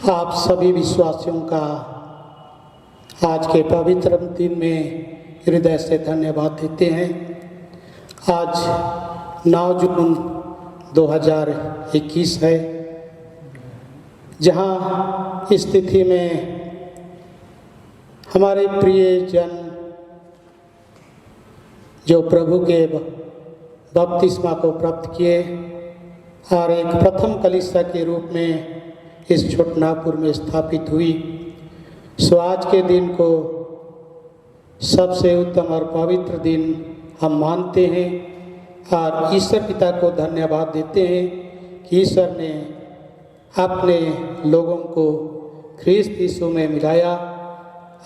आप सभी विश्वासियों का आज के पवित्र दिन में हृदय से धन्यवाद देते हैं। आज 9 जून 2021 है, जहां इस तिथि में हमारे प्रिय जन जो प्रभु के बपतिस्मा को प्राप्त किए और एक प्रथम कलीसिया के रूप में इस छोटनागपुर में स्थापित हुई, सो आज के दिन को सबसे उत्तम और पवित्र दिन हम मानते हैं और ईश्वर पिता को धन्यवाद देते हैं कि ईश्वर ने अपने लोगों को ख्रीस्त यीशु में मिलाया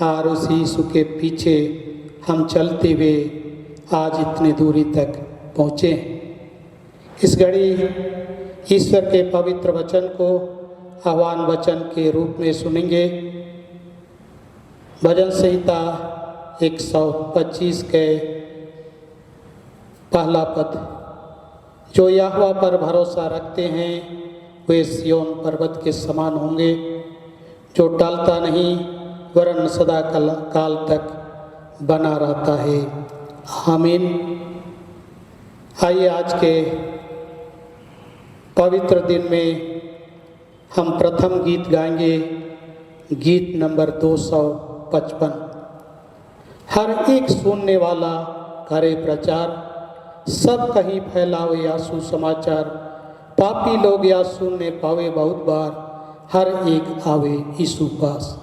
और उस यीशु के पीछे हम चलते हुए आज इतनी दूरी तक पहुँचे। इस घड़ी ईश्वर के पवित्र वचन को आह्वान वचन के रूप में सुनेंगे। भजन संहिता 125 के पहला पद, जो यहोवा पर भरोसा रखते हैं वे सिय्योन पर्वत के समान होंगे, जो टलता नहीं वरन सदा काल तक बना रहता है। आमीन। आइए आज के पवित्र दिन में हम प्रथम गीत गाएंगे, गीत नंबर 255। हर एक सुनने वाला करे प्रचार, सब कहीं फैलावे या सुसमाचार। पापी लोग या सुनने पावे बहुत बार, हर एक आवे यीशु पास।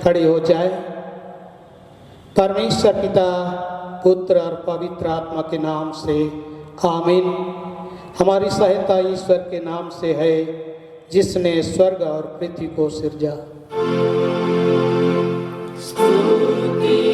खड़े हो जाए। परमेश्वर पिता, पुत्र और पवित्र आत्मा के नाम से आमीन। हमारी सहायता ईश्वर के नाम से है, जिसने स्वर्ग और पृथ्वी को सिरजा। स्तुति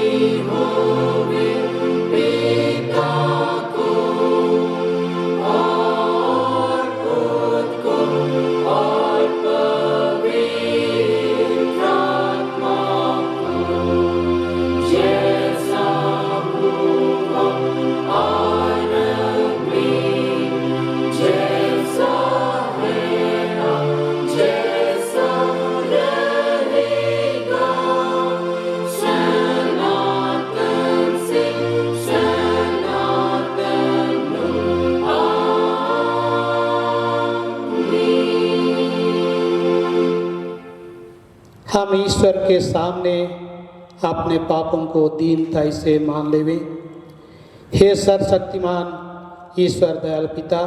हम ईश्वर के सामने अपने पापों को दीनता से मान लेवे। हे सर्वशक्तिमान ईश्वर दयाल पिता,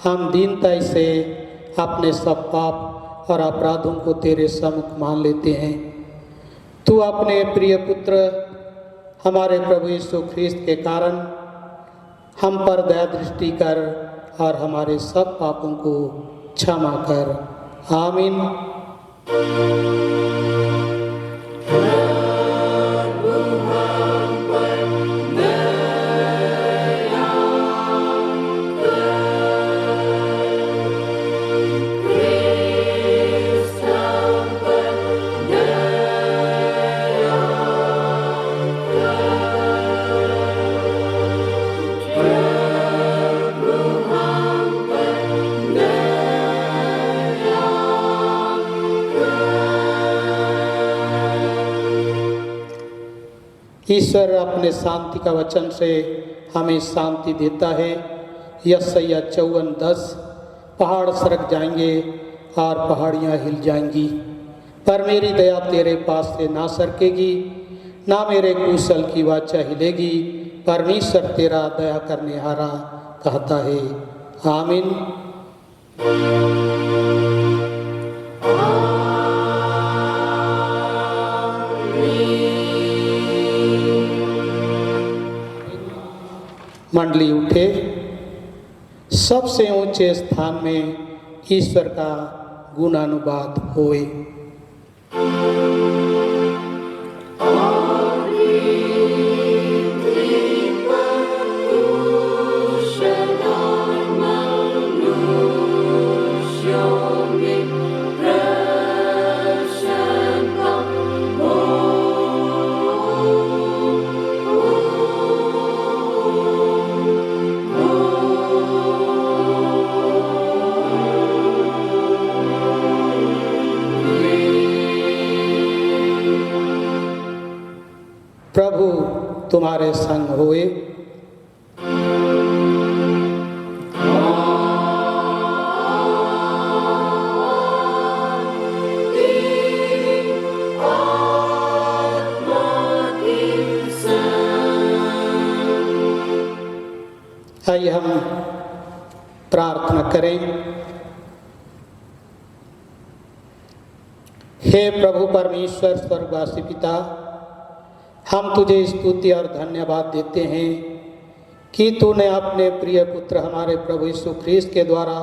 हम दीनता से अपने सब पाप और अपराधों को तेरे सम्मुख मान लेते हैं। तू अपने प्रिय पुत्र हमारे प्रभु यीशु ख्रीस्त के कारण हम पर दया दृष्टि कर और हमारे सब पापों को क्षमा कर। आमीन। ईश्वर अपने शांति का वचन से हमें शांति देता है। यशायाह 54:10 पहाड़ सरक जाएंगे और पहाड़ियाँ हिल जाएंगी, पर मेरी दया तेरे पास से ना सरकेगी, ना मेरे कुशल की वाचा हिलेगी। परमेश्वर तेरा दया करने हारा कहता है। आमीन। मंडली उठे, सबसे ऊंचे स्थान में ईश्वर का गुणानुवाद होए। प्रभु तुम्हारे संग होए। आइए हम प्रार्थना करें। हे प्रभु परमेश्वर स्वर्गवासी पिता, हम तुझे स्तुति और धन्यवाद देते हैं कि तूने अपने प्रिय पुत्र हमारे प्रभु यीशु ख्रीस्त के द्वारा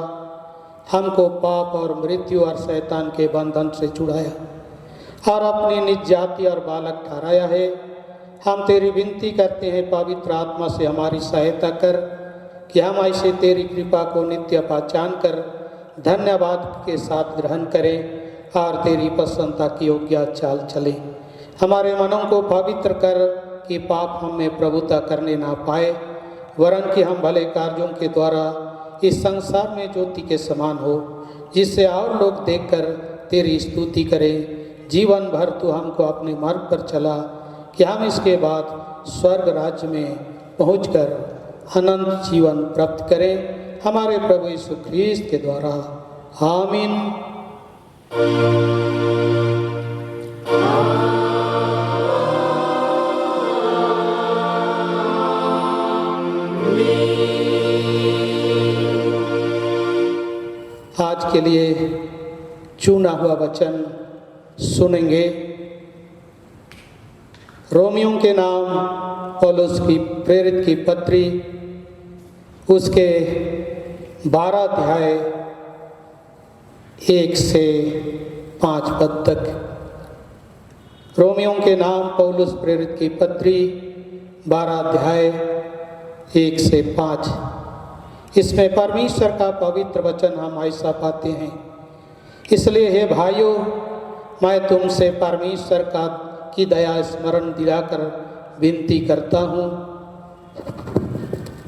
हमको पाप और मृत्यु और शैतान के बंधन से छुड़ाया और अपनी निज जाति और बालक ठहराया है। हम तेरी विनती करते हैं, पवित्र आत्मा से हमारी सहायता कर कि हम ऐसे तेरी कृपा को नित्य पहचान कर धन्यवाद के साथ ग्रहण करें और तेरी प्रसन्नता की योग्य चाल चलें। हमारे मनों को पवित्र कर कि पाप हम में प्रभुता करने ना पाए, वरन कि हम भले कार्यों के द्वारा इस संसार में ज्योति के समान हो, जिससे और लोग देखकर तेरी स्तुति करें। जीवन भर तू हमको अपने मार्ग पर चला कि हम इसके बाद स्वर्ग राज्य में पहुंचकर अनंत जीवन प्राप्त करें, हमारे प्रभु यीशु ख्रीस्त के द्वारा। आमीन। आज के लिए चुना हुआ वचन सुनेंगे। रोमियों के नाम पौलुस की प्रेरित की पत्री, उसके 12 अध्याय 1 से 5 पद तक। रोमियों के नाम पौलुस प्रेरित की पत्री 12 अध्याय 1 से 5। इसमें परमेश्वर का पवित्र वचन हम ऐसा पाते हैं। इसलिए हे भाइयों, मैं तुमसे परमेश्वर की दया स्मरण दिलाकर विनती करता हूँ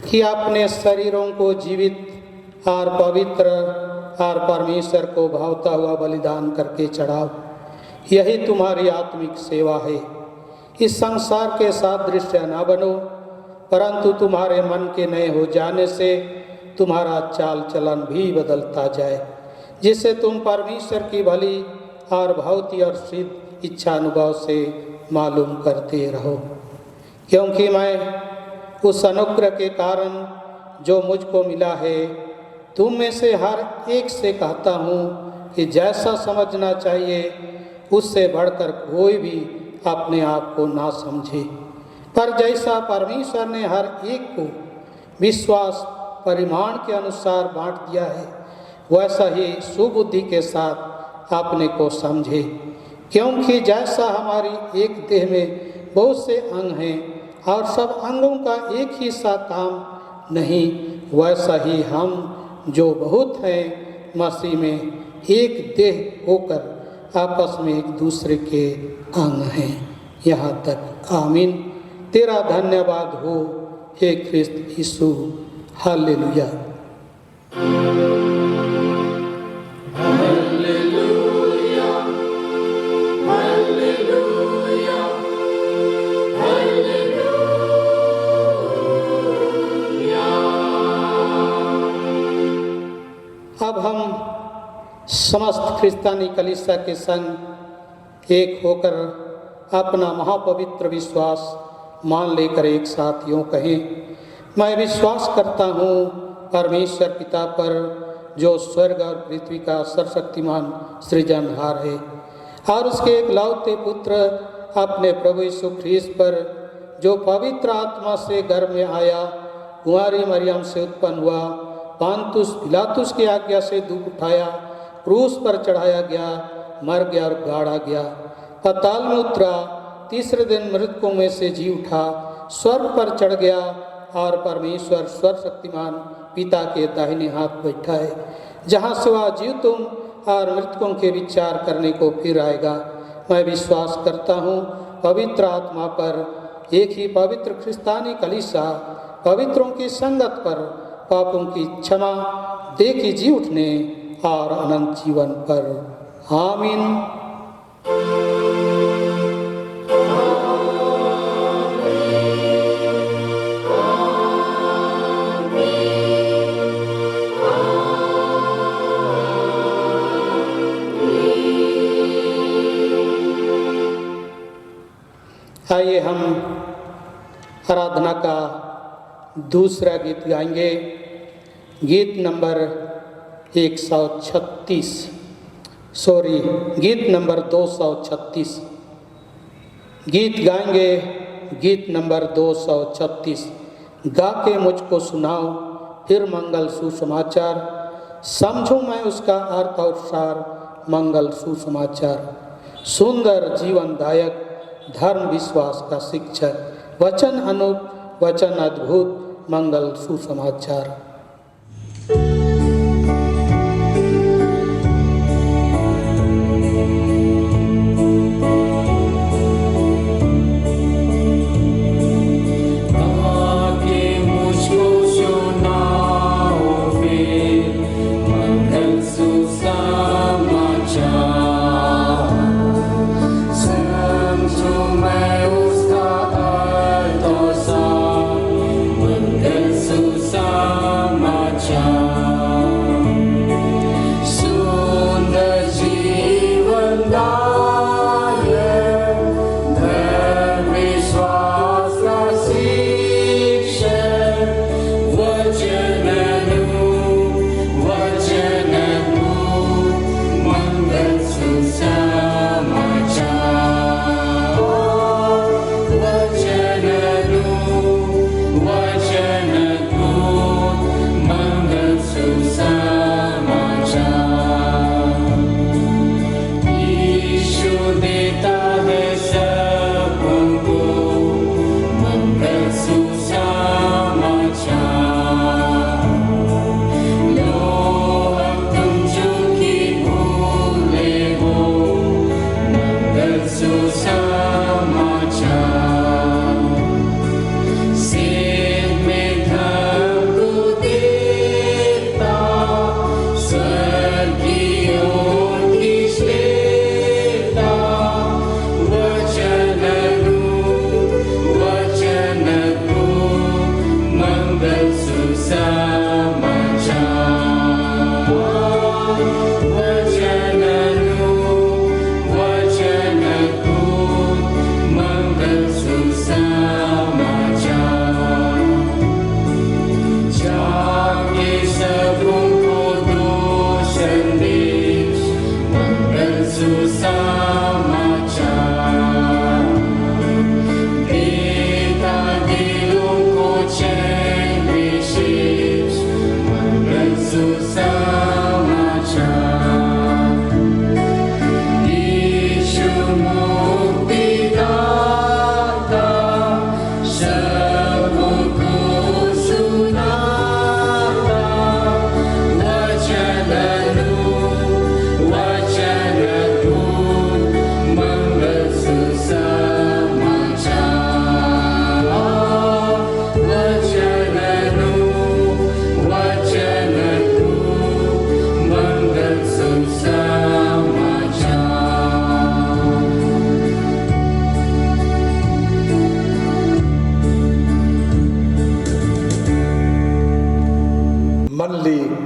कि अपने शरीरों को जीवित और पवित्र और परमेश्वर को भावता हुआ बलिदान करके चढ़ाओ। यही तुम्हारी आत्मिक सेवा है। इस संसार के सादृश्य न बनो, परंतु तुम्हारे मन के नए हो जाने से तुम्हारा चाल चलन भी बदलता जाए, जिससे तुम परमेश्वर की भली और भौतिक और सिद्ध इच्छा अनुभव से मालूम करते रहो, क्योंकि मैं उस अनुग्रह के कारण जो मुझको मिला है तुम में से हर एक से कहता हूँ कि जैसा समझना चाहिए उससे बढ़कर कोई भी अपने आप को ना समझे, पर जैसा परमेश्वर ने हर एक को विश्वास परिमाण के अनुसार बांट दिया है वैसा ही सुबुद्धि के साथ अपने को समझे। क्योंकि जैसा हमारी एक देह में बहुत से अंग हैं और सब अंगों का एक ही सा काम नहीं, वैसा ही हम जो बहुत हैं मसीह में एक देह होकर आपस में एक दूसरे के अंग हैं। यहाँ तक आमीन। तेरा धन्यवाद हो हे ख्रिस्त यीशु। हालेलुया। अब हम समस्त ख्रिस्तानी कलीसिया के संग एक होकर अपना महापवित्र विश्वास मान लेकर एक साथ यूँ कहें, मैं विश्वास करता हूँ परमेश्वर पिता पर जो स्वर्ग और पृथ्वी का सर्वशक्तिमान सृजनहार है, और उसके एक लौते पुत्र अपने प्रभु यीशु ख्रीस्त पर जो पवित्र आत्मा से गर्भ में आया, कुंवारी मरियम से उत्पन्न हुआ, पांतुस पिलातुस की आज्ञा से दुख उठाया, क्रूस पर चढ़ाया गया, मर गया और गाड़ा गया, पाताल में उतरा, तीसरे दिन मृतकों में से जी उठा, स्वर्ग पर चढ़ गया और परमेश्वर सर्वशक्तिमान पिता के दाहिने हाथ बैठा है, जहाँ से वह जीवितों और मृतकों के विचार करने को फिर आएगा। मैं विश्वास करता हूँ पवित्र आत्मा पर, एक ही पवित्र ख्रिस्तानी कलीसिया, पवित्रों की संगत पर, पापों की क्षमा, देह की जी उठने और अनंत जीवन पर। आमीन। आइए हम आराधना का दूसरा गीत गाएंगे, गीत नंबर 236 गीत गाएंगे, गीत नंबर 236। गा के मुझको सुनाओ फिर मंगल सुसमाचार, समझो मैं उसका अर्थ और सार, मंगल सुसमाचार। सुंदर जीवनदायक धर्म विश्वास का शिक्षक, वचन अनूप वचन अद्भुत, मंगल सुसमाचार। Susah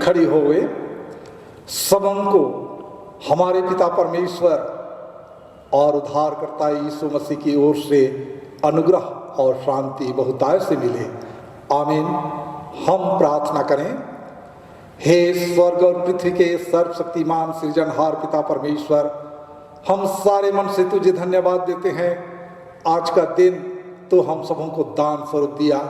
खड़ी हो गए। सबों को हमारे पिता परमेश्वर और उद्धारकर्ता यीशु मसीह की ओर से अनुग्रह और शांति बहुतायत से मिले। आमीन। हम प्रार्थना करें। हे स्वर्ग और पृथ्वी के सर्वशक्तिमान सृजनहार पिता परमेश्वर, हम सारे मन से तुझे धन्यवाद देते हैं। आज का दिन तो हम सबों को दान स्वरूप दिया।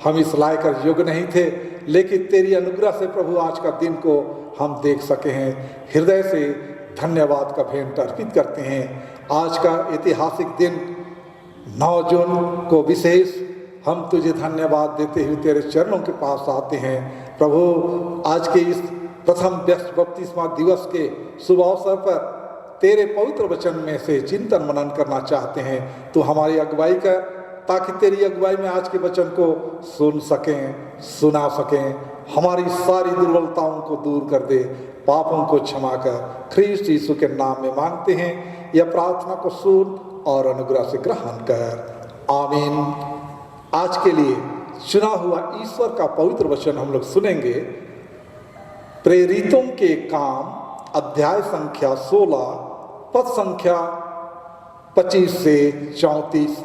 हम इस लायक और योग्य नहीं थे, लेकिन तेरी अनुग्रह से प्रभु आज का दिन को हम देख सके हैं। हृदय से धन्यवाद का भेंट अर्पित करते हैं। आज का ऐतिहासिक दिन 9 जून को विशेष हम तुझे धन्यवाद देते हुए तेरे चरणों के पास आते हैं। प्रभु, आज के इस प्रथम व्यस्त बपतिस्मा दिवस के शुभ अवसर पर तेरे पवित्र वचन में से चिंतन मनन करना चाहते हैं। तो हमारी अगुवाई कर, ताकि तेरी अगुवाई में आज के वचन को सुन सकें, सुना सकें। हमारी सारी दुर्बलताओं को दूर कर दे, पापों को क्षमा कर। ख्रीष्ट यीशु के नाम में मांगते हैं। यह प्रार्थना को सुन और अनुग्रह से ग्रहण कर। आमीन। आज के लिए चुना हुआ ईश्वर का पवित्र वचन हम लोग सुनेंगे। प्रेरितों के काम अध्याय संख्या 16 पद संख्या 25 से 34।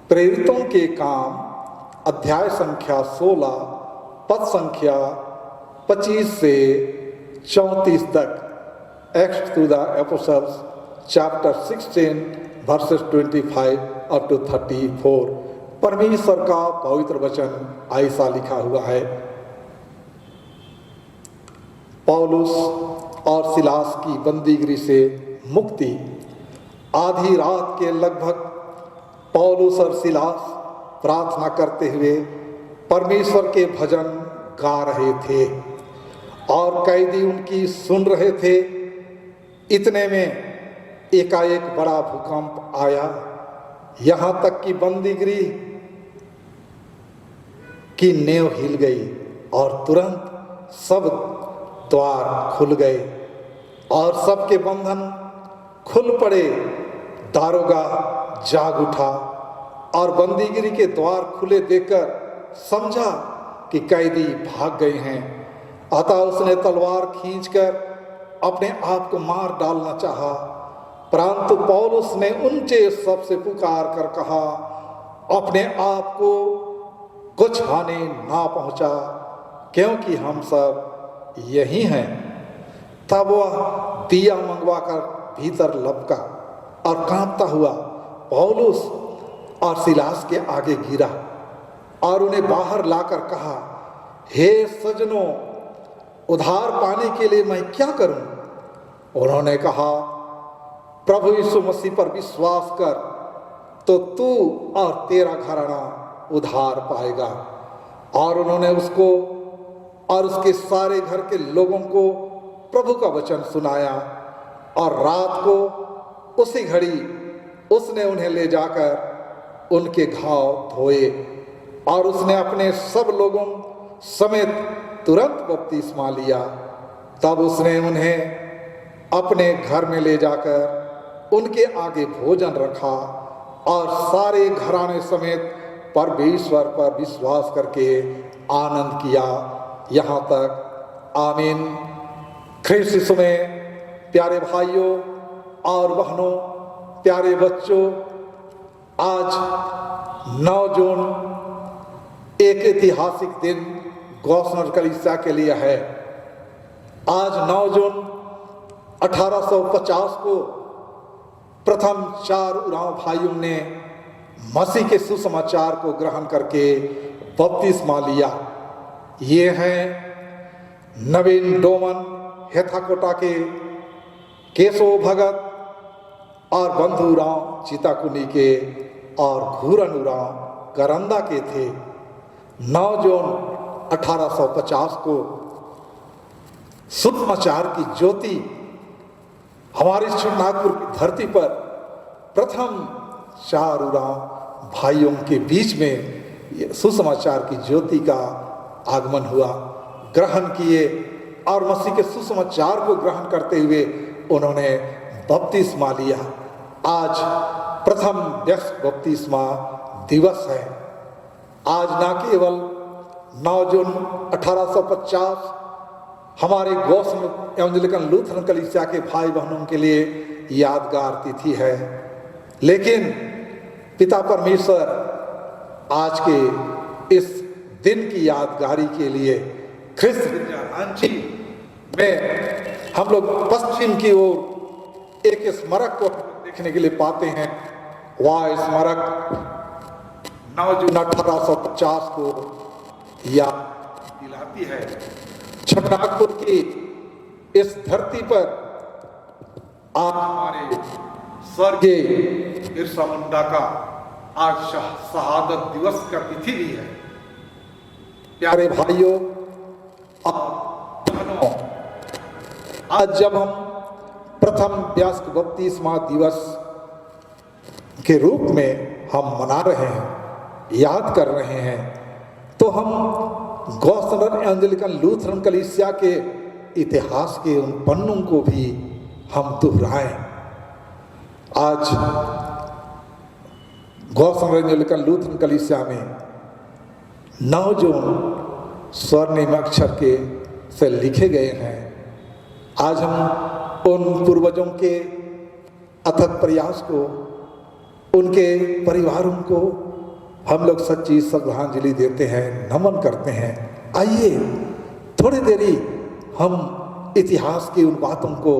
प्रेरितों के काम अध्याय संख्या 16 पद संख्या 25 से 34 तक। Acts to the Apostles chapter 16 verses 25 up to 34। परमेश्वर का पवित्र वचन ऐसा लिखा हुआ है। पौलुस और सिलास की बंदीगिरी से मुक्ति। आधी रात के लगभग पौलुस और सिलास प्रार्थना करते हुए परमेश्वर के भजन गा रहे थे और कैदी उनकी सुन रहे थे। इतने में एकाएक बड़ा भूकंप आया, यहाँ तक कि बंदीगिरी की नेव हिल गई और तुरंत सब द्वार खुल गए और सबके बंधन खुल पड़े। दारोगा जाग उठा और बंदीगिरी के द्वार खुले देखकर समझा कि कैदी भाग गए हैं। अतः उसने तलवार खींचकर अपने आप को मार डालना चाहा, परंतु पौलुस ने ऊंचे शब्द से पुकार कर कहा, अपने आप को कुछ हानि ना पहुंचा, क्योंकि हम सब यही हैं। तब वह दिया मंगवाकर भीतर लपका और कांपता हुआ पौलुस और सिलास के आगे गिरा और उन्हें बाहर लाकर कहा, हे सज्जनों, उद्धार पाने के लिए मैं क्या करूं? उन्होंने कहा, प्रभु यीशु मसीह पर विश्वास कर तो तू और तेरा घराना उद्धार पाएगा। और उन्होंने उसको और उसके सारे घर के लोगों को प्रभु का वचन सुनाया। और रात को उसी घड़ी उसने उन्हें ले जाकर उनके घाव धोए और उसने अपने सब लोगों समेत तुरंत बपतिस्मा लिया। तब उसने उन्हें अपने घर में ले जाकर उनके आगे भोजन रखा और सारे घराने समेत परमेश्वर पर विश्वास करके आनंद किया, यहाँ तक। आमीन। ख्रीष्ट यीशु में प्यारे भाइयों और बहनों, प्यारे बच्चों, आज 9 जून एक ऐतिहासिक दिन गौसनर कलीसिया के लिए है। आज 9 जून 1850 को प्रथम 4 उरांव भाइयों ने मसीह के सुसमाचार को ग्रहण करके बपतिस्मा लिया। ये हैं नवीन डोमन हेथाकोटा के केशव भगत और बंधु उरांव चिताकुनी के और घूरन उरांव करंदा के थे। 9 जून 1850 को सुसमाचार की ज्योति हमारे नागपुर की धरती पर प्रथम चारूराम भाइयों के बीच में सुसमाचार की ज्योति का आगमन हुआ, ग्रहण किए और मसीह के सुसमाचार को ग्रहण करते हुए उन्होंने बपतिस्मा लिया। आज प्रथम व्यस्त बपतिस्मा दिवस है। आज न केवल 9 जून 1850 हमारे गौसम एवंजेलिकल लूथरन कलीसिया के भाई बहनों के लिए यादगार तिथि है, लेकिन पिता परमेश्वर आज के इस दिन की यादगारी के लिए ख्रिस्त रांची में हम लोग पश्चिम की ओर एक स्मारक को देखने के लिए पाते हैं। वह स्मारक 9 जून 1850 को याद दिलाती है। नागपुर की इस धरती पर आज हमारे स्वर्गीय बिरसा मुंडा का आज शहादत दिवस का तिथि भी है। प्यारे भाइयों और बहनों, आज जब हम प्रथम व्यस्त बपतिस्मा दिवस के रूप में हम मना रहे हैं, याद कर रहे हैं, तो हम गौसनर एवंजेलिकल लूथरन कलीसिया के इतिहास के उन पन्नों को भी हम दोहराएं। आज गौसनर एवंजेलिकल लूथरन कलीसिया में 9 जून स्वर्णिम अक्षर के से लिखे गए हैं। आज हम उन पूर्वजों के अथक प्रयास को, उनके परिवारों को हम लोग सच्ची श्रद्धांजलि देते हैं, नमन करते हैं। आइए थोड़ी देरी हम इतिहास की उन बातों को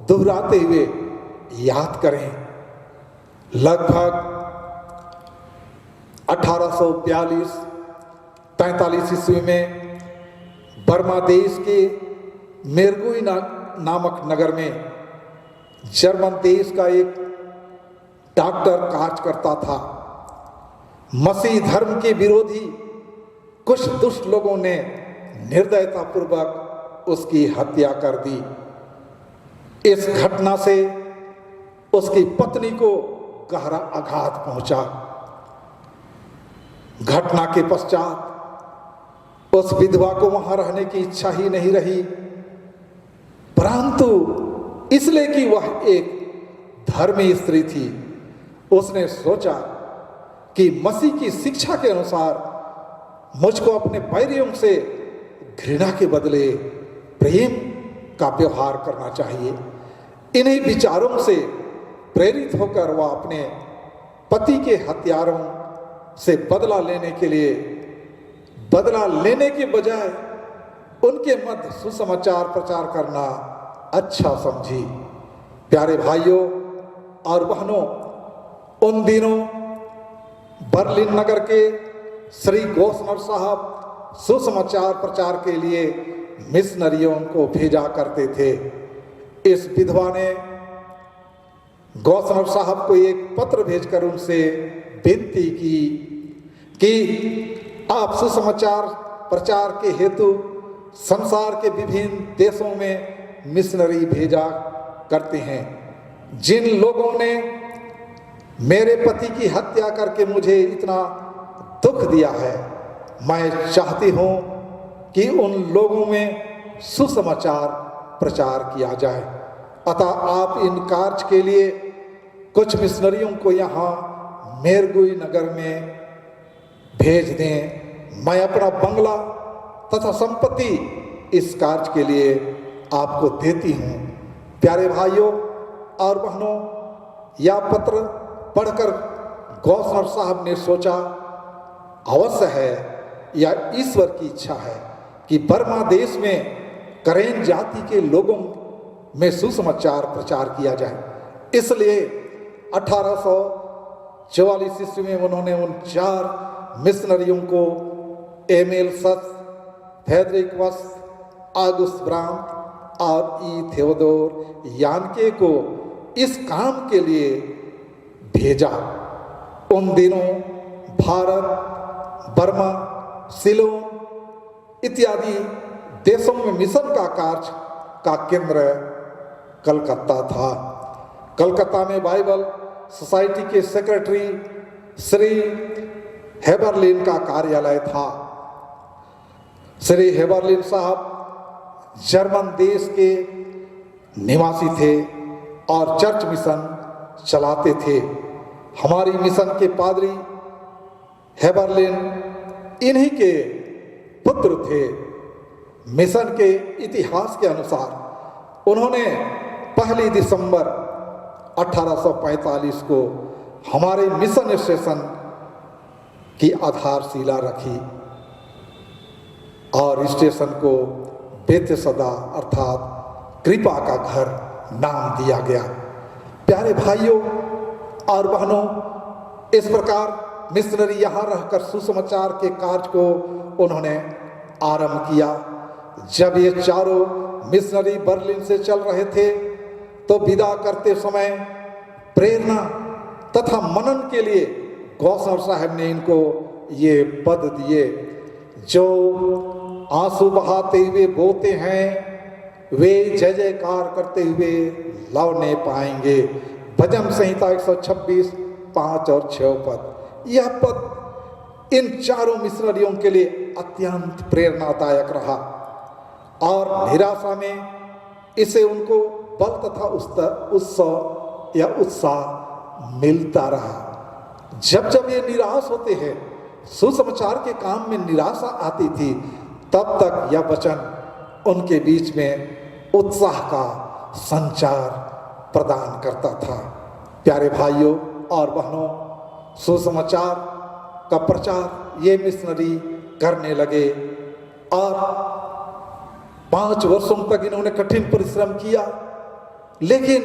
दोहराते हुए याद करें। लगभग 1842-43 ईस्वी में बर्मा देश के मेरगुई नामक नगर में जर्मन देश का एक डॉक्टर कार्य करता था। मसीह धर्म के विरोधी कुछ दुष्ट लोगों ने निर्दयतापूर्वक उसकी हत्या कर दी। इस घटना से उसकी पत्नी को गहरा आघात पहुंचा। घटना के पश्चात उस विधवा को वहां रहने की इच्छा ही नहीं रही, परंतु इसलिए कि वह एक धर्मी स्त्री थी, उसने सोचा कि मसीह की शिक्षा के अनुसार मुझको अपने बैरियों से घृणा के बदले प्रेम का व्यवहार करना चाहिए। इन्हीं विचारों से प्रेरित होकर वह अपने पति के हत्यारों से बदला लेने के बजाय उनके मध्य सुसमाचार प्रचार करना अच्छा समझी। प्यारे भाइयों और बहनों, उन दिनों बर्लिन नगर के श्री गौसनर साहब सुसमाचार प्रचार के लिए मिशनरियों को भेजा करते थे। इस विधवा ने गौसनर साहब को एक पत्र भेजकर उनसे विनती की कि आप सुसमाचार प्रचार के हेतु संसार के विभिन्न देशों में मिशनरी भेजा करते हैं। जिन लोगों ने मेरे पति की हत्या करके मुझे इतना दुख दिया है, मैं चाहती हूं कि उन लोगों में सुसमाचार प्रचार किया जाए। अतः आप इन कार्य के लिए कुछ मिशनरियों को यहाँ मेरगुई नगर में भेज दें। मैं अपना बंगला तथा संपत्ति इस कार्य के लिए आपको देती हूँ। प्यारे भाइयों और बहनों, यह पत्र पढ़कर गौसनर साहब ने सोचा, अवश्य है यह ईश्वर की इच्छा है कि बर्मा देश में करेन जाति के लोगों में सुसमाचार प्रचार किया जाए। इसलिए 1844 ईस्वी में उन्होंने उन 4 मिशनरियों को एमिल सच, फ्रेडरिक वस, आगुस्त ब्रांट और ई थियोडोर यानके को इस काम के लिए भेजा। उन दिनों भारत, बर्मा, सिलोन इत्यादि देशों में मिशन का कार्य का केंद्र कलकत्ता था। कलकत्ता में बाइबल सोसाइटी के सेक्रेटरी श्री हेबरलिन का कार्यालय था। श्री हेबरलिन साहब जर्मन देश के निवासी थे और चर्च मिशन चलाते थे। हमारी मिशन के पादरी हेबरलिन इन्हीं के पुत्र थे। मिशन के इतिहास के अनुसार उन्होंने 1 दिसंबर 1845 को हमारे मिशन स्टेशन की आधारशिला रखी और स्टेशन को बेतसदा अर्थात कृपा का घर नाम दिया गया। प्यारे भाइयों और बहनों, इस प्रकार मिशनरी यहाँ रहकर सुसमाचार के कार्य को उन्होंने आरंभ किया। जब ये चारों मिशनरी बर्लिन से चल रहे थे तो विदा करते समय प्रेरणा तथा मनन के लिए गौसर साहब ने इनको ये पद दिए, जो आंसू बहाते हुए बोते हैं वे जय जयकार करते हुए लौटने पाएंगे। भजन संहिता 126 5 और 6 पद। यह पद इन चारों मिशनरियों के लिए अत्यंत प्रेरणादायक रहा और निराशा में इसे उनको बल तथा उत्साह मिलता रहा। जब जब ये निराश होते हैं, सुसमाचार के काम में निराशा आती थी, तब तक यह वचन उनके बीच में उत्साह का संचार प्रदान करता था। प्यारे भाइयों और बहनों, सुसमाचार का प्रचार ये मिशनरी करने लगे और 5 वर्षों तक इन्होंने कठिन परिश्रम किया, लेकिन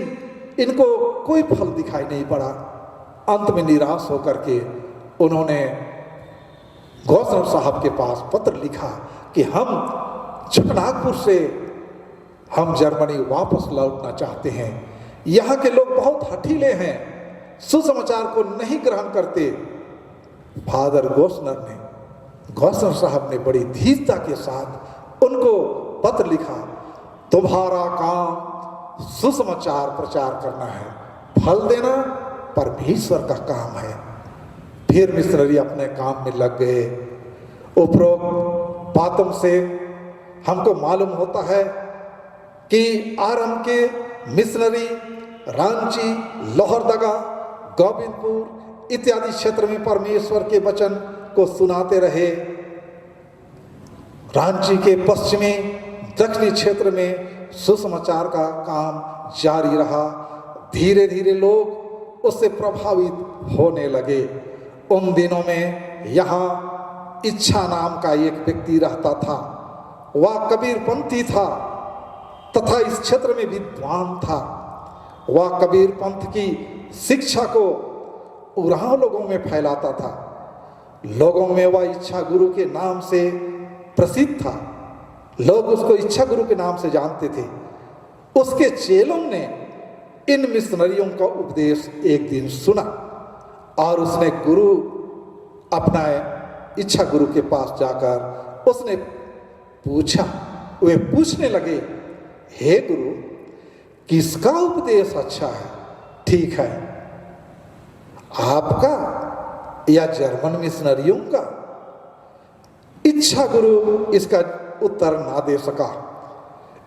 इनको कोई फल दिखाई नहीं पड़ा। अंत में निराश होकर के उन्होंने गौसर साहब के पास पत्र लिखा कि हम छटनागपुर से हम जर्मनी वापस लौटना चाहते हैं। यहाँ के लोग बहुत हठीले हैं, सुसमाचार को नहीं ग्रहण करते। फादर गौसर साहब ने बड़ी धीरता के साथ उनको पत्र लिखा, तुम्हारा काम सुसमाचार प्रचार करना है, फल देना परमेश्वर का काम है। फिर मिशनरी अपने काम में लग गए। उपरोक्त बातों से हमको मालूम होता है कि आरंभ के मिशनरी रांची, लोहरदगा, गोविंदपुर इत्यादि क्षेत्र में परमेश्वर के वचन को सुनाते रहे। रांची के पश्चिमी दक्षिणी क्षेत्र में सुसमाचार का काम जारी रहा। धीरे धीरे लोग उससे प्रभावित होने लगे। उन दिनों में यहाँ इच्छा नाम का एक व्यक्ति रहता था। वह कबीरपंथी था तथा इस क्षेत्र में विद्वान था। वह कबीर पंथ की शिक्षा को उरांव लोगों में फैलाता था। लोगों में वह इच्छा गुरु के नाम से प्रसिद्ध था। लोग उसको इच्छा गुरु के नाम से जानते थे। उसके चेलों ने इन मिशनरियों का उपदेश एक दिन सुना और उसने गुरु अपनाए। इच्छा गुरु के पास जाकर उसने पूछा, वे पूछने लगे, हे गुरु, किसका उपदेश अच्छा है, ठीक है, आपका या जर्मन मिशनरियों का? इच्छा गुरु इसका उत्तर ना दे सका,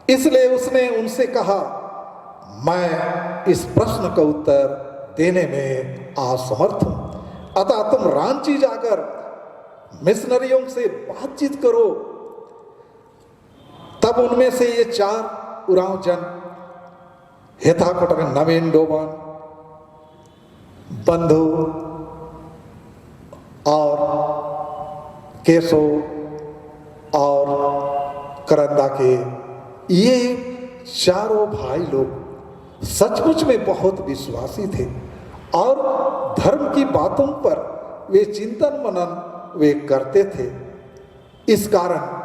इसलिए उसने उनसे कहा, मैं इस प्रश्न का उत्तर देने में असमर्थ हूं, अतः तुम रांची जाकर मिशनरियों से बातचीत करो। तब उनमें से ये 4 उरांव जन हेथाकोटक नवीन डोबन, बंधु और केशो और करंदा के ये चारों भाई लोग सचमुच में बहुत विश्वासी थे और धर्म की बातों पर वे चिंतन मनन वे करते थे। इस कारण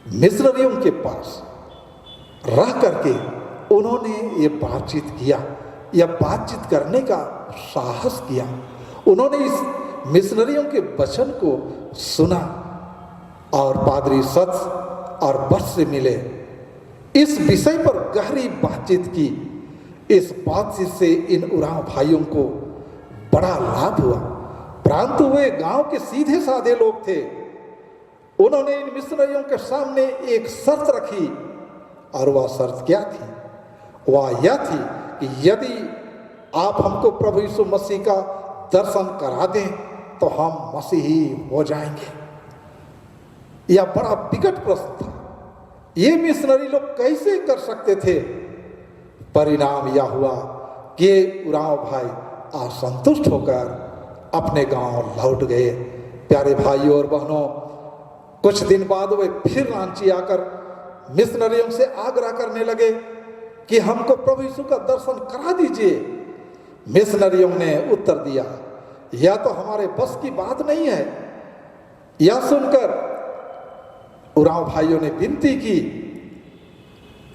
मिशनरियों के पास रह करके उन्होंने ये बातचीत किया, या बातचीत करने का साहस किया। उन्होंने इस मिशनरियों के वचन को सुना और पादरी सच और बर्स से मिले, इस विषय पर गहरी बातचीत की। इस बातचीत से इन उरांव भाइयों को बड़ा लाभ हुआ, परंतु वे गांव के सीधे साधे लोग थे। उन्होंने इन मिशनरियों के सामने एक शर्त रखी, और वह शर्त क्या थी? वह यह थी कि यदि आप हमको प्रभु यीशु मसीह का दर्शन करा दें तो हम मसीही हो जाएंगे। यह बड़ा विकट प्रश्न था। ये मिशनरी लोग कैसे कर सकते थे? परिणाम यह हुआ कि उरांव भाई असंतुष्ट होकर अपने गांव लौट गए। प्यारे भाइयों और बहनों, कुछ दिन बाद वे फिर रांची आकर मिशनरियों से आग्रह करने लगे कि हमको प्रभु यीशु का दर्शन करा दीजिए। मिशनरियों ने उत्तर दिया, यह तो हमारे बस की बात नहीं है। यह सुनकर उरांव भाइयों ने विनती की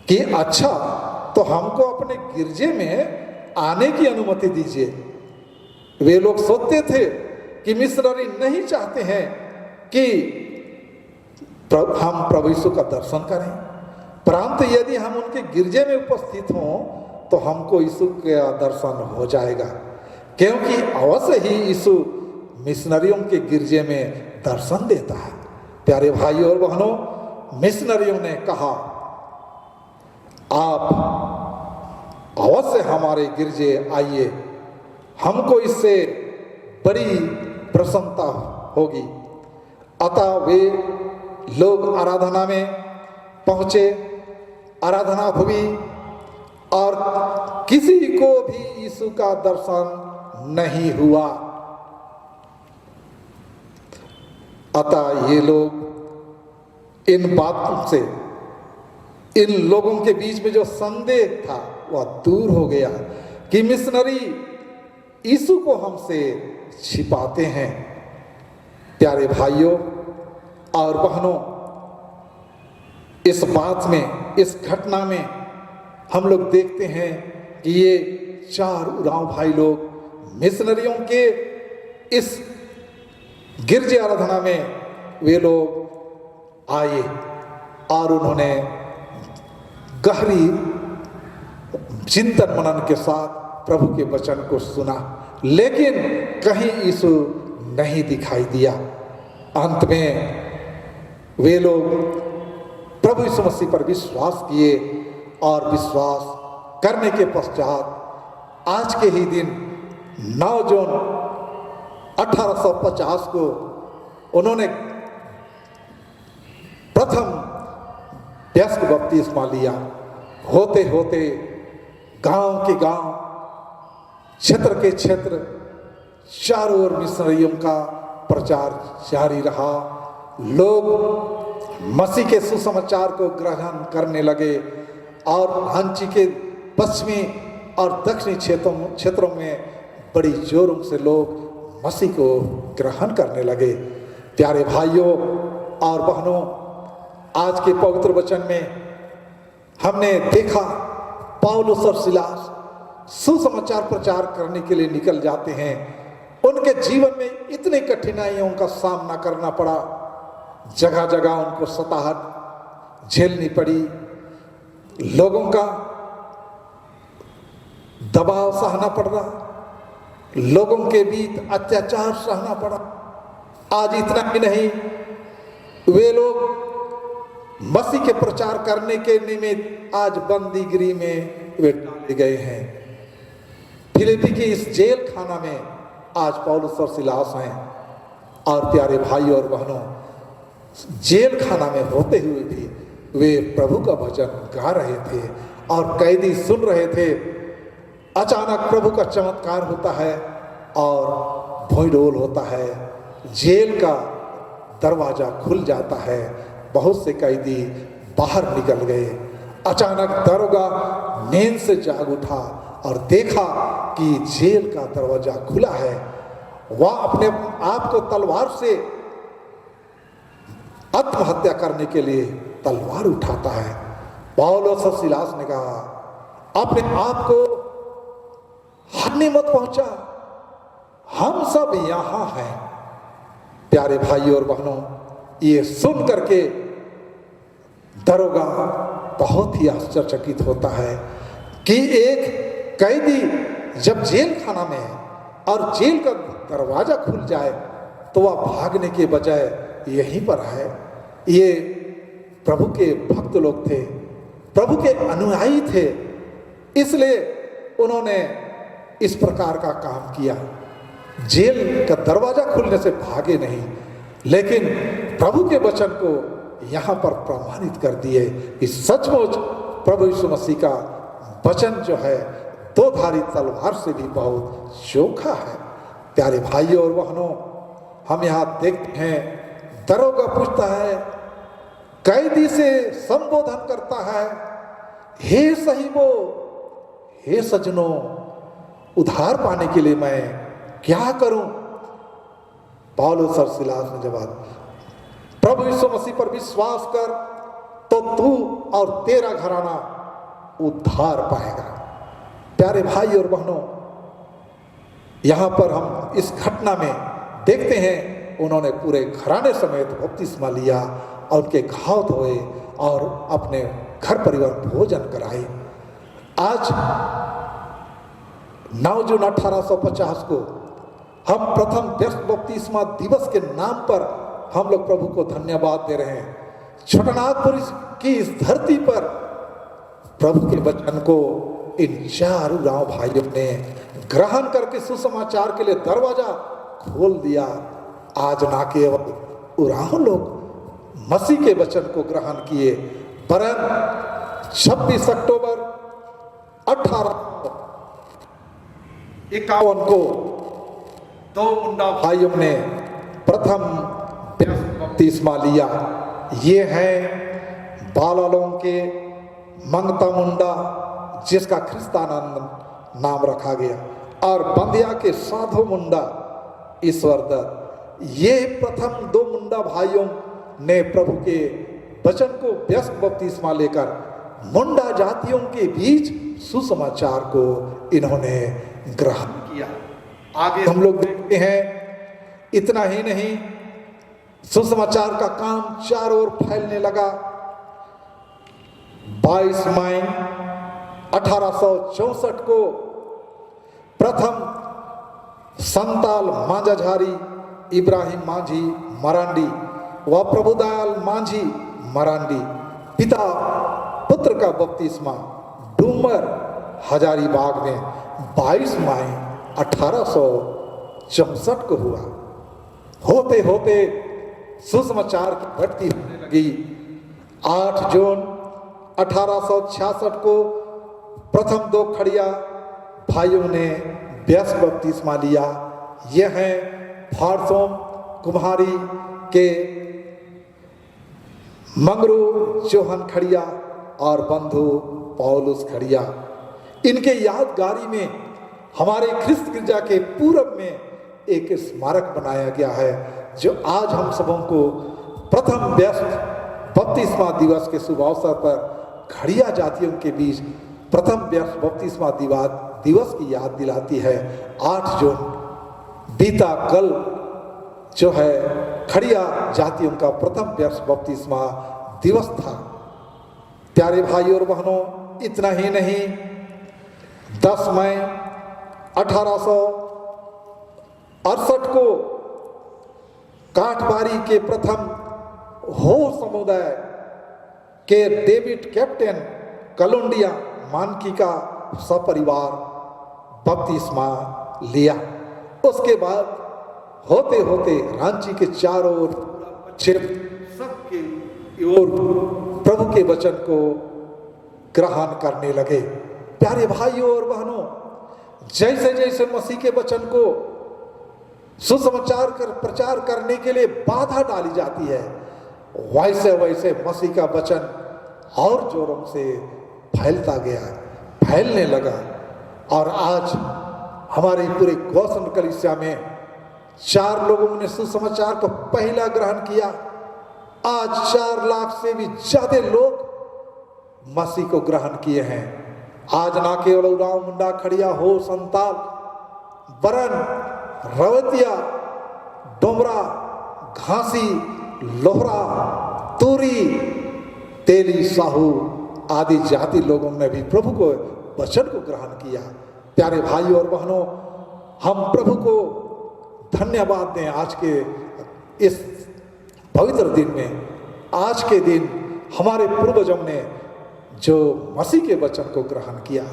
कि अच्छा, तो हमको अपने गिरजे में आने की अनुमति दीजिए। वे लोग सोचते थे कि मिशनरी नहीं चाहते हैं कि हम प्रभु यीशु का दर्शन करें, परंतु यदि हम उनके गिरजे में उपस्थित हों तो हमको यीशु का दर्शन हो जाएगा, क्योंकि अवश्य ही यीशु मिशनरियों के गिरजे में दर्शन देता है। प्यारे भाइयों और बहनों, मिशनरियों ने कहा, आप अवश्य हमारे गिरजे आइए, हमको इससे बड़ी प्रसन्नता होगी। अतः वे लोग आराधना में पहुंचे, आराधना हुई और किसी को भी यीशु का दर्शन नहीं हुआ। अतः ये लोग इन बातों से, इन लोगों के बीच में जो संदेह था वह दूर हो गया कि मिशनरी यीशु को हमसे छिपाते हैं। प्यारे भाइयों और बहनों, इस बात में, इस घटना में हम लोग देखते हैं कि ये चार उरांव भाई लोग मिशनरियों के इस गिरजे आराधना में वे लोग आए और उन्होंने गहरी चिंतन मनन के साथ प्रभु के वचन को सुना, लेकिन कहीं यीशु नहीं दिखाई दिया। अंत में वे लोग प्रभु यीशु मसीह पर विश्वास किए और विश्वास करने के पश्चात आज के ही दिन 9 जून 1850 को उन्होंने प्रथम व्यस्क बपतिस्मा लिया। होते होते गांव के गांव, क्षेत्र के क्षेत्र, चारों ओर मिशनरियों का प्रचार जारी रहा। लोग मसीह के सुसमाचार को ग्रहण करने लगे और रांची के पश्चिमी और दक्षिणी क्षेत्रों में बड़ी जोरों से लोग मसीह को ग्रहण करने लगे। प्यारे भाइयों और बहनों, आज के पवित्र वचन में हमने देखा पौलुस और सिलास सुसमाचार प्रचार करने के लिए निकल जाते हैं। उनके जीवन में इतनी कठिनाइयों का सामना करना पड़ा, जगह जगह उनको सताहट झेलनी पड़ी, लोगों का दबाव सहना पड़ रहा, लोगों के बीच अत्याचार सहना पड़ा। आज इतना ही नहीं, वे लोग मसीह के प्रचार करने के निमित्त आज बंदीगिरी में वे डाले गए हैं। फिलिप्पी के इस जेल खाना में आज पौलुस और सिलास हैं। और प्यारे भाई और बहनों, जेल खाना में होते हुए भी वे प्रभु का भजन गा रहे थे और कैदी सुन रहे थे। अचानक प्रभु का चमत्कार होता है और भोईडोल होता है, जेल का दरवाजा खुल जाता है, बहुत से कैदी बाहर निकल गए। अचानक दरोगा नींद से जाग उठा और देखा कि जेल का दरवाजा खुला है। वह अपने आप को तलवार से आत्महत्या करने के लिए तलवार उठाता है। पौलुस और सिलास ने कहा, अपने आप को हानि मत पहुंचा, हम सब यहाँ हैं। प्यारे भाइयों और बहनों, ये सुन करके दरोगा बहुत ही आश्चर्यचकित होता है कि एक कैदी जब जेल खाना में है और जेल का दरवाजा खुल जाए तो वह भागने के बजाय यहीं पर है। ये प्रभु के भक्त लोग थे, प्रभु के अनुयायी थे, इसलिए उन्होंने इस प्रकार का काम किया। जेल का दरवाजा खुलने से भागे नहीं, लेकिन प्रभु के वचन को यहाँ पर प्रमाणित कर दिए कि सचमुच प्रभु यीशु मसीह का वचन जो है दो धारी तलवार से भी बहुत चोखा है। प्यारे भाइयों और बहनों, हम यहाँ देखते हैं दरोगा पूछता है, कैदी से संबोधन करता है, हे सहीबो, हे सज्जनों, उद्धार पाने के लिए मैं क्या करूं? पौलुस और सिलास ने जवाब, प्रभु यीशु मसीह पर विश्वास कर तो तू और तेरा घराना उद्धार पाएगा। प्यारे भाई और बहनों, यहां पर हम इस घटना में देखते हैं उन्होंने पूरे घराने समेत बपतिस्मा लिया और उनके घाव धोए और अपने घर परिवार भोजन कराए। आज 9 जून 1850 को हम प्रथम व्यस्त बपतिस्मा दिवस के नाम पर हम लोग प्रभु को धन्यवाद दे रहे हैं। छोटानागपुर की इस धरती पर प्रभु के वचन को इन चारों गांव भाइयों ने ग्रहण करके सुसमाचार के लिए दरवाजा खोल दिया। आज ना केवल उराव लोग मसीह के वचन को ग्रहण किए, वरन 26 अक्टूबर 1851 को दो मुंडा भाइयों ने प्रथम बपतिस्मा लिया। ये है बालालों के मंगता मुंडा, जिसका ख्रिस्तानंद नाम रखा गया, और बंदिया के साधु मुंडा ईश्वर दत्त। ये प्रथम दो मुंडा भाइयों ने प्रभु के वचन को व्यस्त बपतिस्मा लेकर मुंडा जातियों के बीच सुसमाचार को इन्होंने ग्रहण किया। आगे हम लोग देखते हैं, इतना ही नहीं, सुसमाचार का काम चारों ओर फैलने लगा। 22 मई 1864 को प्रथम संताल मांझाझारी इब्राहिम मांझी मरांडी व प्रभुदयाल मांझी मरांडी पिता पुत्र का बपतिस्मा डूमर हजारीबाग में 22 मई 1864 को हुआ। होते होते सुसमाचार की भक्ति होने लगी। 8 जून 1866 को प्रथम दो खड़िया भाइयों ने व्यस्त बपतिस्मा लिया। यह है फारसोम कुम्हारी के मंगरू चौहान खड़िया और बंधु पौलुस खड़िया। इनके यादगारी में हमारे ख्रिस्त गिरजा के पूरब में एक स्मारक बनाया गया है, जो आज हम सबों को प्रथम व्यस्त बपतिस्मा दिवस के शुभ अवसर पर खड़िया जातियों के बीच प्रथम व्यस्त बपतिस्मा दिवस की याद दिलाती है। 8 जून बीता कल जो है खड़िया जातियों का प्रथम व्यस्त बपतिस्मा दिवस था। प्यारे भाइयों और बहनों, इतना ही नहीं, 10 मई 1868 को काठबारी के प्रथम हो समुदाय के डेविड कैप्टन कलुंडिया मानकी का सपरिवार बपतिस्मा लिया। उसके बाद होते होते रांची के चारों ओर क्षेत्र सबके ओर प्रभु के वचन को ग्रहण करने लगे। प्यारे भाइयों और बहनों, जैसे जैसे मसीह के वचन को सुसमाचार कर प्रचार करने के लिए बाधा डाली जाती है, वैसे वैसे मसीह का वचन और जोरों से फैलता गया, फैलने लगा। और आज हमारे पूरे गौसन कलीसिया में 4 लोगों ने सुसमाचार को पहला ग्रहण किया। आज 4 लाख से भी ज्यादा लोग मसीह को ग्रहण किए हैं। आज ना केवल उराव मुंडा खड़िया हो संताल, वरन रवतिया, डोमरा, घासी, लोहरा, तूरी, तेली, साहू आदि जाति लोगों ने भी प्रभु को वचन को ग्रहण किया। प्यारे भाइयों और बहनों, हम प्रभु को धन्यवाद दें आज के इस पवित्र दिन में। आज के दिन हमारे पूर्वजों ने जो मसीह के वचन को ग्रहण किया,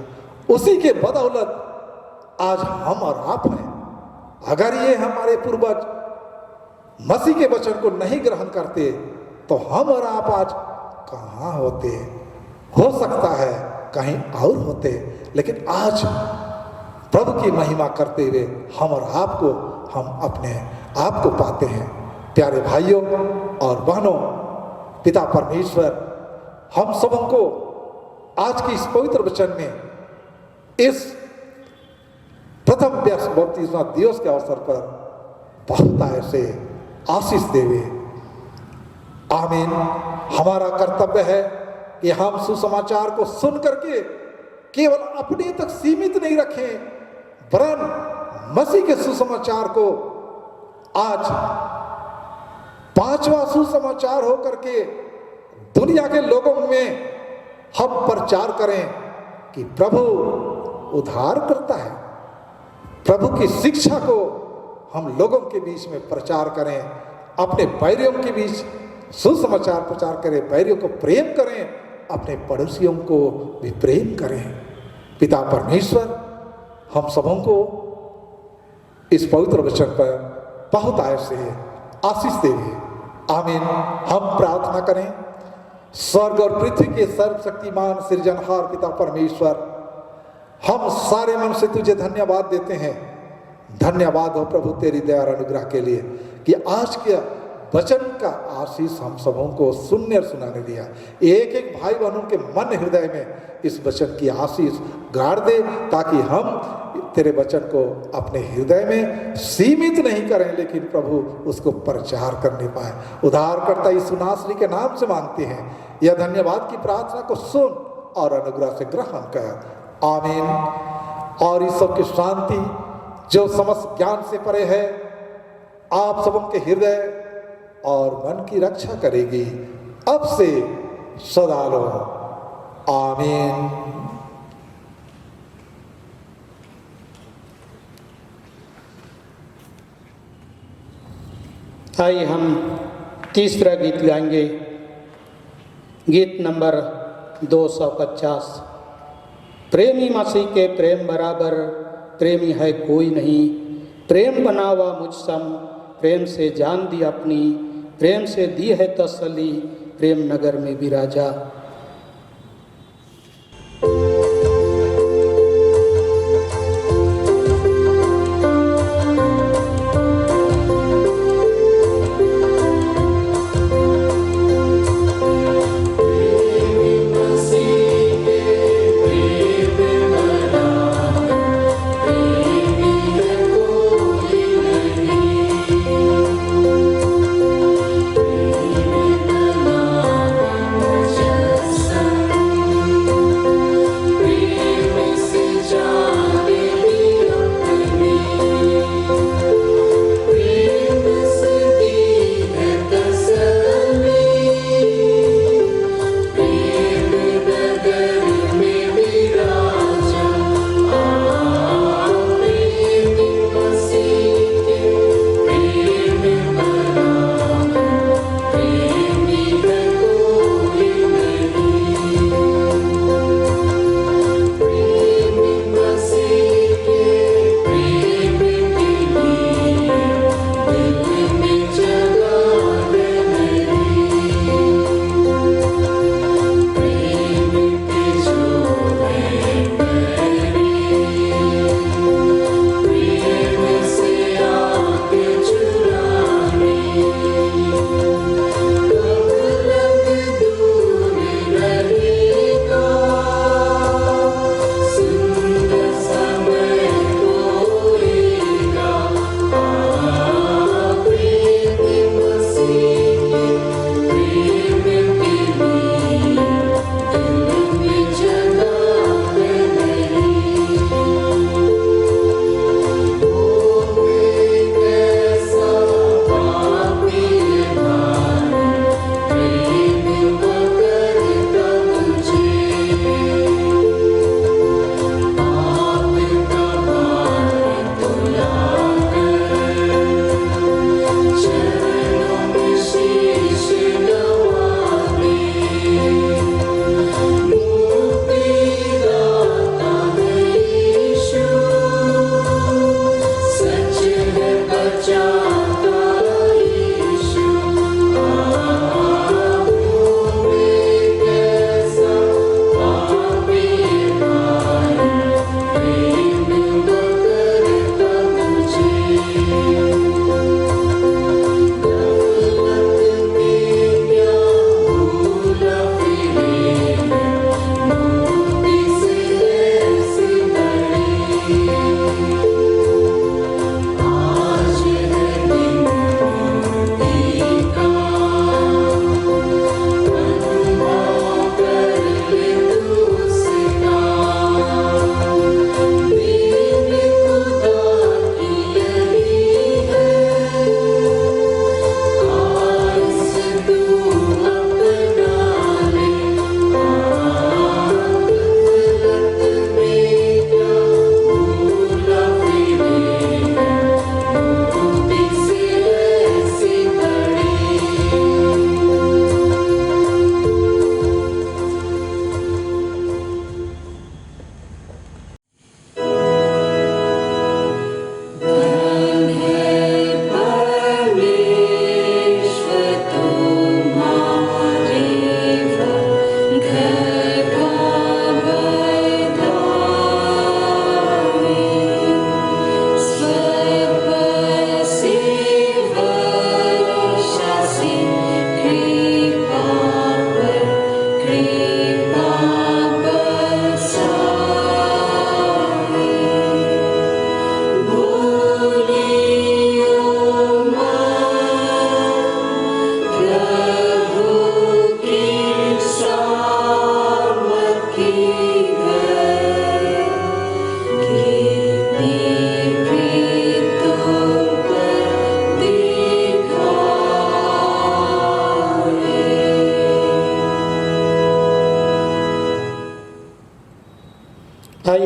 उसी के बदौलत आज हम और आप हैं। अगर ये हमारे पूर्वज मसीह के वचन को नहीं ग्रहण करते तो हम और आप आज कहाँ होते? हो सकता है कहीं और होते, लेकिन आज प्रभु की महिमा करते हुए हम और आपको, हम अपने आप को पाते हैं। प्यारे भाइयों और बहनों, पिता परमेश्वर हम सबों को आज की इस पवित्र वचन में, इस प्रथम बपतिस्मा दिवस के अवसर पर बहुत ऐसे आशीष देवे। आमीन। हमारा कर्तव्य है कि हम सुसमाचार को सुन करके केवल अपने तक सीमित नहीं रखें, वरन मसीह के सुसमाचार को आज पांचवा सुसमाचार होकर के दुनिया के लोगों में हम प्रचार करें कि प्रभु उद्धार करता है। प्रभु की शिक्षा को हम लोगों के बीच में प्रचार करें, अपने बैरियों के बीच सुसमाचार प्रचार करें, बैरियों को प्रेम करें, अपने पड़ोसियों को भी प्रेम करें। पिता परमेश्वर हम सबों को इस पवित्र वचन पर बहुत ऐसे आशीष देवे। आमीन। हम प्रार्थना करें। स्वर्ग और पृथ्वी के सर्वशक्तिमान सृजनहार पिता परमेश्वर, हम सारे मन से तुझे धन्यवाद देते हैं। धन्यवाद हो प्रभु तेरी दया और अनुग्रह के लिए कि आज के वचन का आशीष हम सबों को सुनने और सुनाने दिया। एक एक भाई बहनों के मन हृदय में इस वचन की आशीष गाड़ दे, ताकि हम तेरे वचन को अपने हृदय में सीमित नहीं करें, लेकिन प्रभु उसको प्रचार करने पाए। उद्धारकर्ता यीशु नासरी के नाम से मांगते हैं। यह धन्यवाद की प्रार्थना को सुन और अनुग्रह से ग्रहण कर। आमीन। और ईश्वर की शांति जो समस्त ज्ञान से परे है, आप सबों के हृदय और मन की रक्षा करेगी, अब से सदा लो। आमीन। आइए हम तीसरा गीत गाएंगे, गीत नंबर 250। प्रेमी मसीह के प्रेम बराबर प्रेमी है कोई नहीं, प्रेम बना हुआ मुझ सम, प्रेम से जान दी अपनी, प्रेम से दी है तसल्ली, प्रेम नगर में विराजा। Thank you.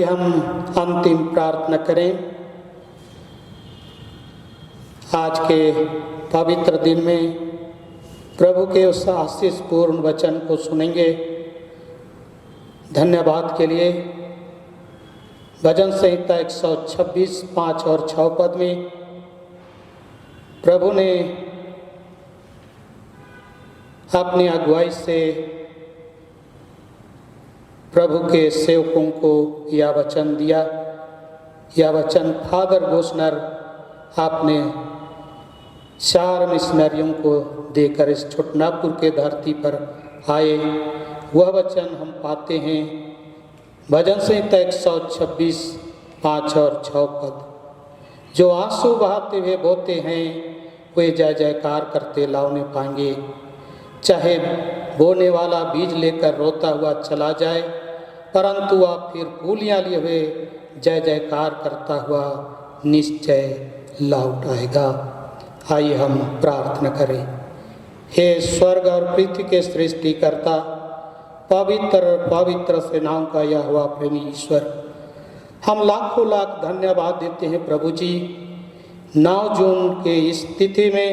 आइए हम अंतिम प्रार्थना करें। आज के पवित्र दिन में प्रभु के उस आशीषपूर्ण वचन को सुनेंगे। धन्यवाद के लिए भजन संहिता 126 5 और 6 पद में प्रभु ने अपनी अगुवाई से प्रभु के सेवकों को यह वचन दिया। यह वचन फादर गोस्नर आपने 4 मिशनरियों को देकर इस छोटनागपुर के धरती पर आए। वह वचन हम पाते हैं भजन संहिता 126 5 और 6 पद। जो आंसू बहाते हुए बोते हैं वे जय जयकार करते लावने पाएंगे। चाहे बोने वाला बीज लेकर रोता हुआ चला जाए, परंतु वह फिर फूलियाँ लिए हुए जय जयकार करता हुआ निश्चय लौट आएगा। आइए हम प्रार्थना करें। हे स्वर्ग और पृथ्वी के सृष्टिकर्ता, पवित्र पवित्र सेनाओं का यहोवा प्रेमी ईश्वर, हम लाखों लाख धन्यवाद देते हैं प्रभु जी। 9 जून के इस तिथि में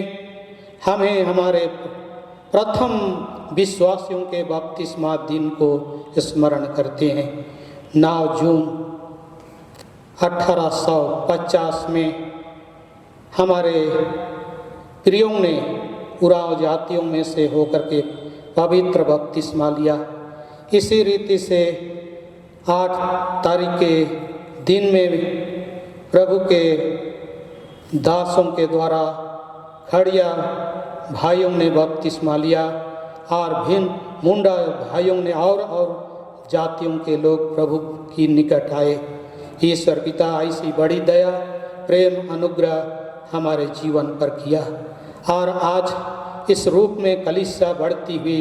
हमें हमारे प्रथम विश्वासियों के बपतिस्मा दिन को स्मरण करते हैं। 9 जून 1850 में हमारे प्रियों ने उराव जातियों में से होकर के पवित्र बपतिस्मा लिया। इसी रीति से 8 तारीख के दिन में प्रभु के दासों के द्वारा खड़िया भाइयों ने बपतिस्मा लिया और भिन्न मुंडा भाइयों ने और जातियों के लोग प्रभु की निकट आए। ईश्वर पिता ऐसी बड़ी दया प्रेम अनुग्रह हमारे जीवन पर किया और आज इस रूप में कलीसिया बढ़ती हुई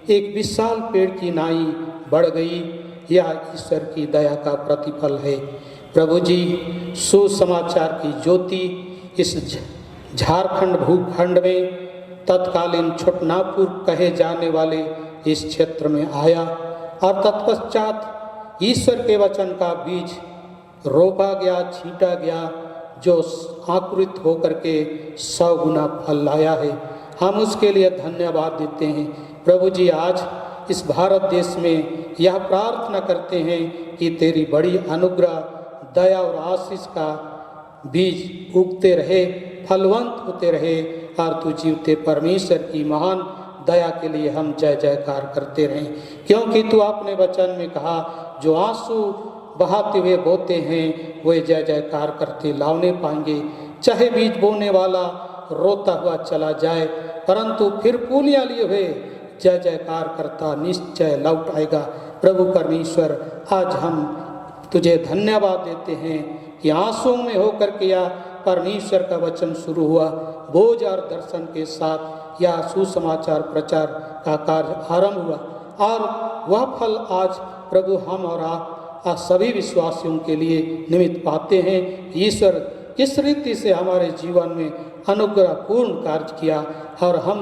एक विशाल पेड़ की नाई बढ़ गई। यह ईश्वर की दया का प्रतिफल है। प्रभु जी, सुसमाचार की ज्योति इस झारखंड भूखंड में तत्कालीन छोटनागपुर कहे जाने वाले इस क्षेत्र में आया और तत्पश्चात ईश्वर के वचन का बीज रोपा गया, छींटा गया, जो अंकुरित होकर के 100 गुना फल लाया है। हम उसके लिए धन्यवाद देते हैं। प्रभु जी, आज इस भारत देश में यह प्रार्थना करते हैं कि तेरी बड़ी अनुग्रह, दया और आशीष का बीज उगते रहे, फलवंत होते रहे और तू जीवते परमेश्वर की महान दया के लिए हम जय जयकार करते रहें। क्योंकि तू अपने वचन में कहा, जो आंसू बहाते हुए बोते हैं वे जय जयकार करते लावने पाएंगे। चाहे बीज बोने वाला रोता हुआ चला जाए, परंतु फिर फूलियाँ लिए हुए जय जयकार करता निश्चय लौट आएगा। प्रभु परमेश्वर, आज हम तुझे धन्यवाद देते हैं कि आंसुओं में होकर के या परमेश्वर का वचन शुरू हुआ, बोझ और दर्शन के साथ यह सुसमाचार प्रचार का कार्य आरंभ हुआ और वह फल आज प्रभु हम और आप सभी विश्वासियों के लिए निमित्त पाते हैं। ईश्वर किस रीति से हमारे जीवन में अनुग्रहपूर्ण कार्य किया और हम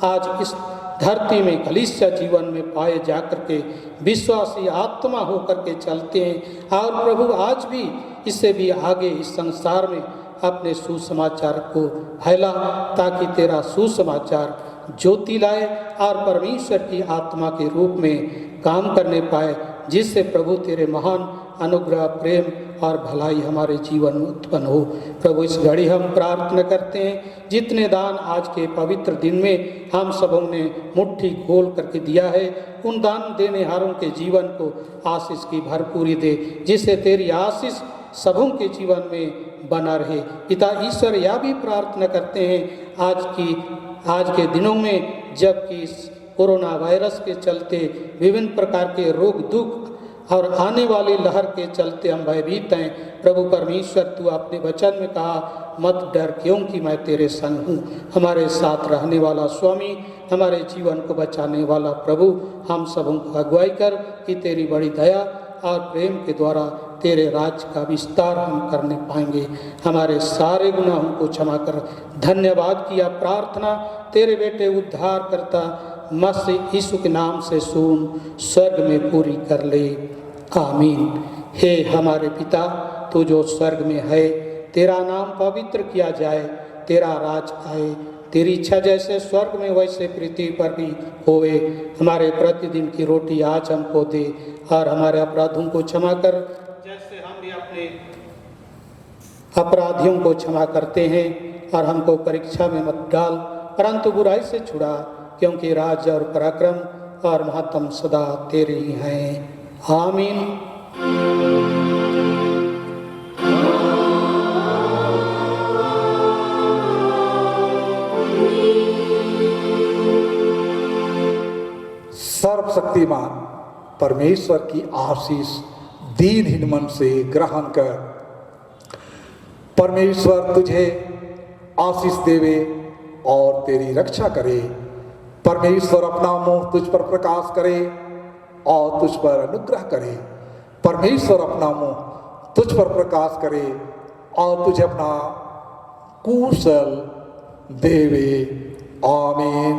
आज इस धरती में कलीसिया जीवन में पाए जाकर के विश्वासी आत्मा होकर के चलते हैं और प्रभु आज भी इससे भी आगे इस संसार में अपने सुसमाचार को फैला, ताकि तेरा सुसमाचार ज्योति लाए और परमेश्वर की आत्मा के रूप में काम करने पाए, जिससे प्रभु तेरे महान अनुग्रह, प्रेम और भलाई हमारे जीवन में उत्पन्न हो। प्रभु, इस घड़ी हम प्रार्थना करते हैं, जितने दान आज के पवित्र दिन में हम सबों ने मुट्ठी खोल करके दिया है, उन दान देने हारों के जीवन को आशीष की भरपूरी दे, जिससे तेरी आशीष सबों के जीवन में बना रहे। पिता ईश्वर, यह भी प्रार्थना करते हैं आज के दिनों में, जबकि कोरोना वायरस के चलते विभिन्न प्रकार के रोग दुख और आने वाली लहर के चलते हम भयभीत हैं। प्रभु परमेश्वर, तू अपने वचन में कहा, मत डर क्योंकि मैं तेरे संग हूँ। हमारे साथ रहने वाला स्वामी, हमारे जीवन को बचाने वाला प्रभु, हम सबों को अगुवाई कर कि तेरी बड़ी दया और प्रेम के द्वारा तेरे राज्य का विस्तार हम करने पाएंगे। हमारे सारे गुनाहों को क्षमा कर। धन्यवाद किया प्रार्थना तेरे बेटे उद्धार करता मसीह यीशु के नाम से सुन स्वर्ग में पूरी कर ले। आमीन। हे हमारे पिता, तू जो स्वर्ग में है, तेरा नाम पवित्र किया जाए, तेरा राज आए, तेरी इच्छा जैसे स्वर्ग में वैसे पृथ्वी पर भी होवे। हमारे प्रतिदिन की रोटी आज हमको दे, और हमारे अपराधों को क्षमा कर जैसे हम भी अपने अपराधियों को क्षमा करते हैं, और हमको परीक्षा में मत डाल, परंतु बुराई से छुड़ा, क्योंकि राज्य और पराक्रम और महत्व सदा तेरे ही हैं। आमीन। सर्वशक्तिमान परमेश्वर की आशीष दीनहीन मन से ग्रहण कर। परमेश्वर तुझे आशीष देवे और तेरी रक्षा करे। परमेश्वर अपना मुंह तुझ पर प्रकाश करे और तुझ पर अनुग्रह करे। परमेश्वर अपना मुंह तुझ पर प्रकाश करे और तुझे अपना कुशल देवे। आमीन।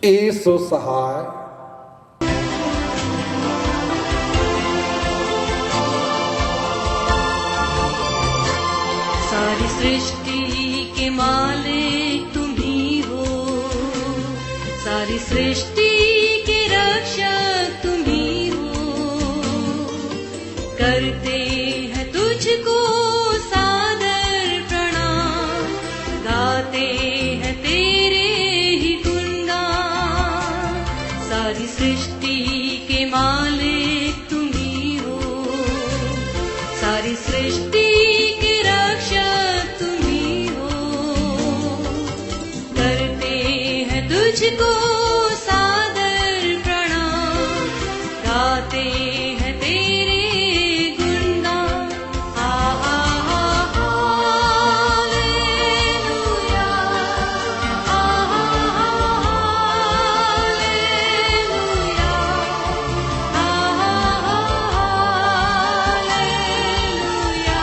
यीशु सहाय। सारी सृष्टि के मालिक तुम ही हो, सारी सृष्टि के रक्षक तुम ही हो। करते हैं तुझको सादर प्रणाम, गाते हैं तेरे ही गुणगान। सारी सृष्टि के मालिक तुम ही हो, सारी सृष्टि तुझको सादर प्रणाम, गाते हैं तेरे गुणगान। हालेलुया, हालेलुया, हालेलुया,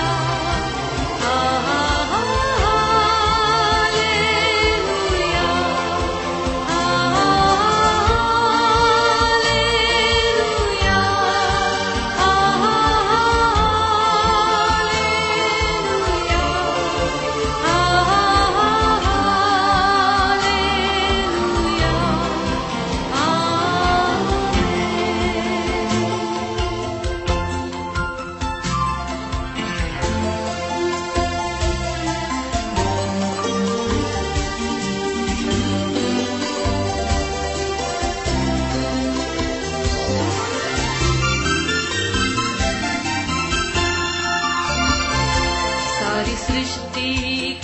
सारी सृष्टि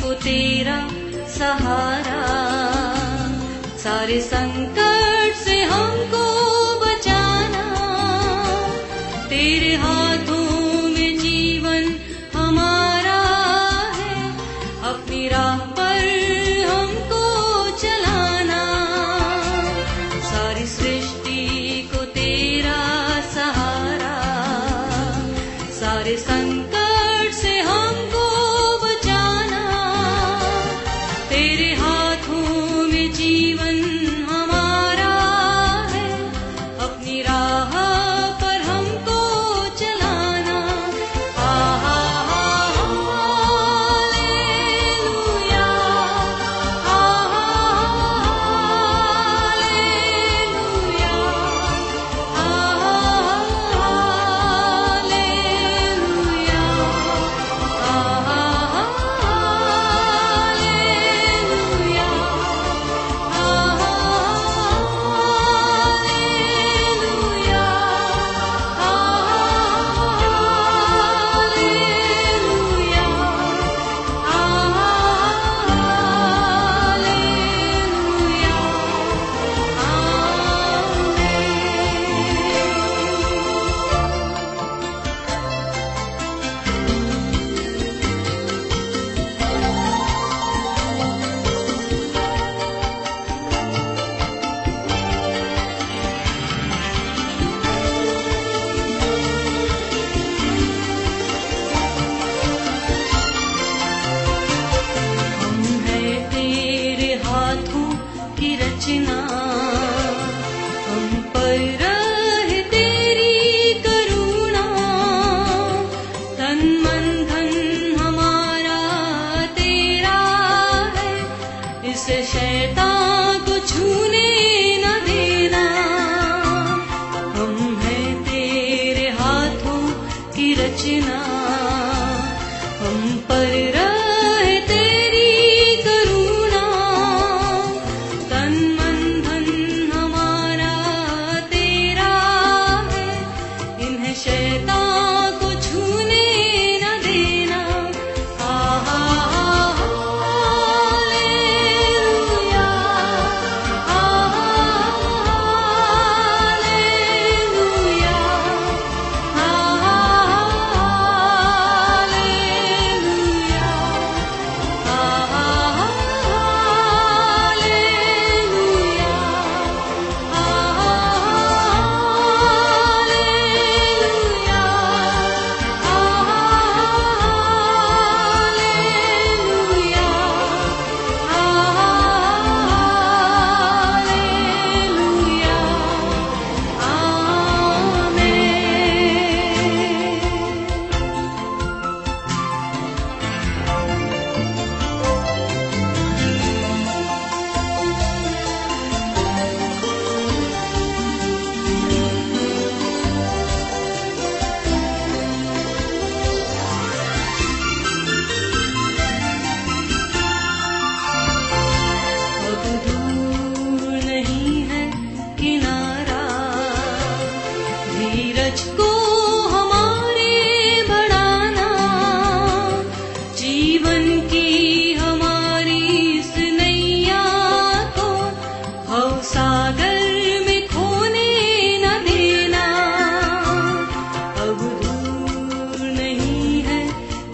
को तेरा सहारा, सारे संकट से हमको बचाना। तेरे हाथों में जीवन हमारा है, अपनी राह पर हमको चलाना। सारी सृष्टि को तेरा सहारा, सारे संकट से हमको बचाना। तेरे हाथों में जीवन हमारा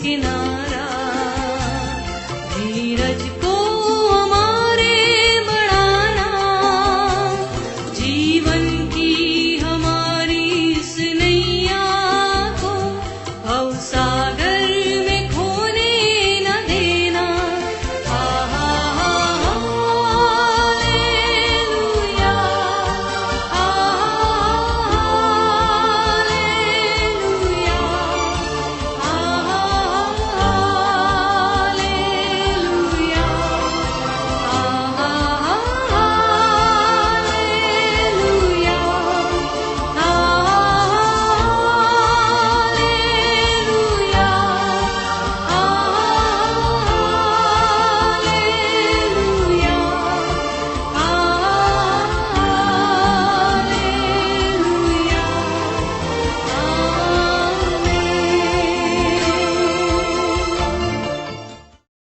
किनारे